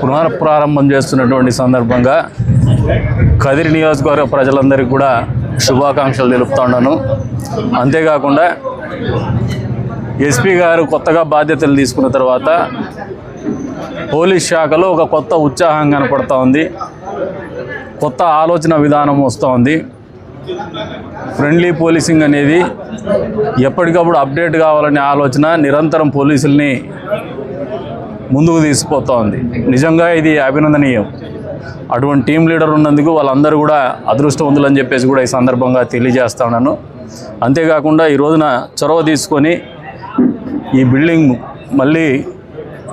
పునఃప్రారంభం చేస్తున్నటువంటి సందర్భంగా కదిరి నియోజకవర్గ ప్రజలందరికీ కూడా శుభాకాంక్షలు తెలుపుతున్నాను. అంతేకాకుండా ఎస్పీ గారు కొత్తగా బాధ్యతలు తీసుకున్న తర్వాత పోలీస్ శాఖలో ఒక కొత్త ఉత్సాహం కనపడుతూ ఉంది, కొత్త ఆలోచన విధానం వస్తూ ఉంది. ఫ్రెండ్లీ పోలీసింగ్ అనేది ఎప్పటికప్పుడు అప్డేట్ కావాలనే ఆలోచన నిరంతరం పోలీసుల్ని ముందుకు తీసుకుపోతూ ఉంది. నిజంగా ఇది అభినందనీయం. అటువంటి టీం లీడర్ ఉన్నందుకు వాళ్ళందరూ కూడా అదృష్టవంతులు అని చెప్పేసి కూడా ఈ సందర్భంగా తెలియజేస్తా ఉన్నాను. అంతేకాకుండా ఈ రోజున చొరవ తీసుకొని ఈ బిల్డింగ్ మళ్ళీ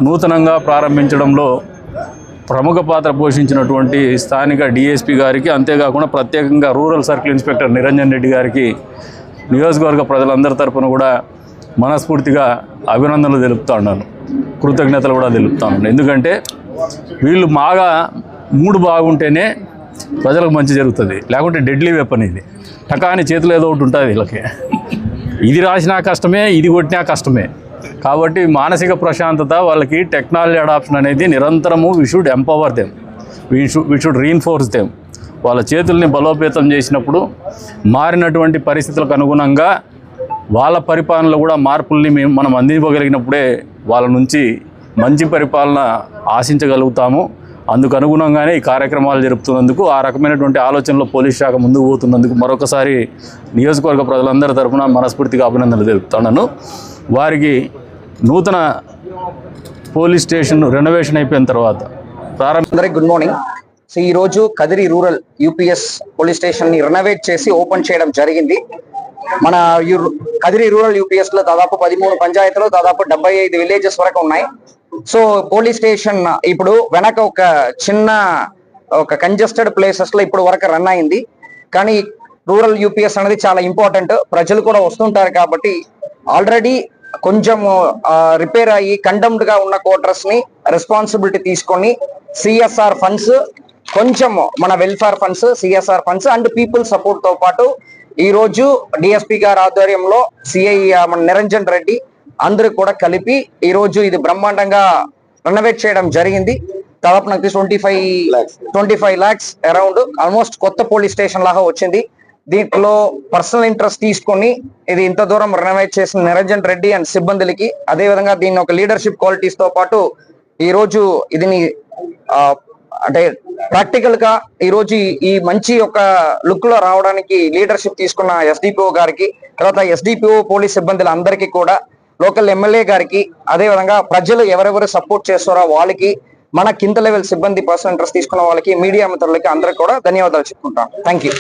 నూతనంగా ప్రారంభించడంలో ప్రముఖ పాత్ర పోషించినటువంటి స్థానిక డిఎస్పీ గారికి, అంతేకాకుండా ప్రత్యేకంగా rural circle inspector Niranjan Reddy గారికి నియోజకవర్గ ప్రజలందరి తరఫున కూడా మనస్ఫూర్తిగా అభినందనలు తెలుపుతా ఉన్నాను, కృతజ్ఞతలు కూడా తెలుపుతా ఉన్నాను. ఎందుకంటే వీళ్ళు మూడు బాగుంటేనే ప్రజలకు మంచి జరుగుతుంది, లేకుంటే డెడ్లీ వెపన్ ఇది. టకాని చేతిలో ఏదో ఒకటి ఉంటుంది వీళ్ళకి. ఇది రాసినా కష్టమే, ఇది కొట్టినా కష్టమే. కాబట్టి మానసిక ప్రశాంతత, వాళ్ళకి టెక్నాలజీ అడాప్షన్ అనేది నిరంతరము we should empower them, we should reinforce them. వాళ్ళ చేతుల్ని బలోపేతం చేసినప్పుడు మారినటువంటి పరిస్థితులకు అనుగుణంగా వాళ్ళ పరిపాలనలో కూడా మార్పుల్ని మనం అందించగలిగినప్పుడే వాళ్ళ నుంచి మంచి పరిపాలన ఆశించగలుగుతాము. అందుకు అనుగుణంగానే ఈ కార్యక్రమాలు జరుపుతున్నందుకు, ఆ రకమైనటువంటి ఆలోచనలో పోలీస్ శాఖ ముందుకు పోతున్నందుకు మరొకసారి నియోజకవర్గ ప్రజలందరి తరఫున మనస్ఫూర్తిగా అభినందనలు తెలుపుతున్నాను. వారికి నూతన పోలీస్ స్టేషన్ రెనోవేషన్ అయిపోయిన తర్వాత అందరికీ గుడ్ మార్నింగ్. సో ఈరోజు కదిరి రూరల్ యూపీఎస్ పోలీస్ స్టేషన్ని రెనోవేట్ చేసి ఓపెన్ చేయడం జరిగింది. మన కదిరి రూరల్ యూపీఎస్ లో దాదాపు 13 పంచాయతీలు, దాదాపు 75 విలేజెస్ వరకు ఉన్నాయి. సో పోలీస్ స్టేషన్ ఇప్పుడు వెనక ఒక కంజెస్టెడ్ ప్లేసెస్ లో ఇప్పుడు వరకు రన్ అయింది. కానీ రూరల్ యూపీఎస్ అనేది చాలా ఇంపార్టెంట్, ప్రజలు కూడా వస్తుంటారు. కాబట్టి ఆల్రెడీ కొంచెం రిపేర్ అయ్యి కండమ్డ్ గా ఉన్న క్వార్టర్స్ ని రెస్పాన్సిబిలిటీ తీసుకొని సిఎస్ఆర్ ఫండ్స్, కొంచెం మన welfare funds, CSR funds and people support తో పాటు ఈ రోజు డిఎస్పీ గారి ఆధ్వర్యంలో సిఐ మన నిరంజన్ రెడ్డి అందరూ కూడా కలిపి ఈ రోజు ఇది బ్రహ్మాండంగా రెనోవేట్ చేయడం జరిగింది. దాదాపు నాకు 25 lakhs అరౌండ్ ఆల్మోస్ట్ కొత్త పోలీస్ స్టేషన్ లాగా వచ్చింది. దీంట్లో పర్సనల్ ఇంట్రెస్ట్ తీసుకొని ఇది ఇంత దూరం రెనోవేట్ చేసిన నిరంజన్ రెడ్డి అండ్ సిబ్బందులకి, అదేవిధంగా దీన్ని ఒక లీడర్షిప్ క్వాలిటీస్ తో పాటు ఈ రోజు ఇదిని అంటే ప్రాక్టికల్ గా ఈ రోజు ఈ మంచి ఒక లుక్ లో రావడానికి లీడర్షిప్ తీసుకున్న ఎస్డిపిఓ గారికి, తర్వాత ఎస్డిపిఓ పోలీస్ సిబ్బందులు అందరికీ కూడా, లోకల్ ఎమ్మెల్యే గారికి, అదేవిధంగా ప్రజలు ఎవరెవరు సపోర్ట్ చేస్తారో వాళ్ళకి, మన కింద లెవెల్ సిబ్బంది పర్సనల్ ఇంట్రెస్ట్ తీసుకున్న వాళ్ళకి, మీడియా మిత్రులకి అందరికీ కూడా ధన్యవాదాలు చెప్పుకుంటాం. Thank you.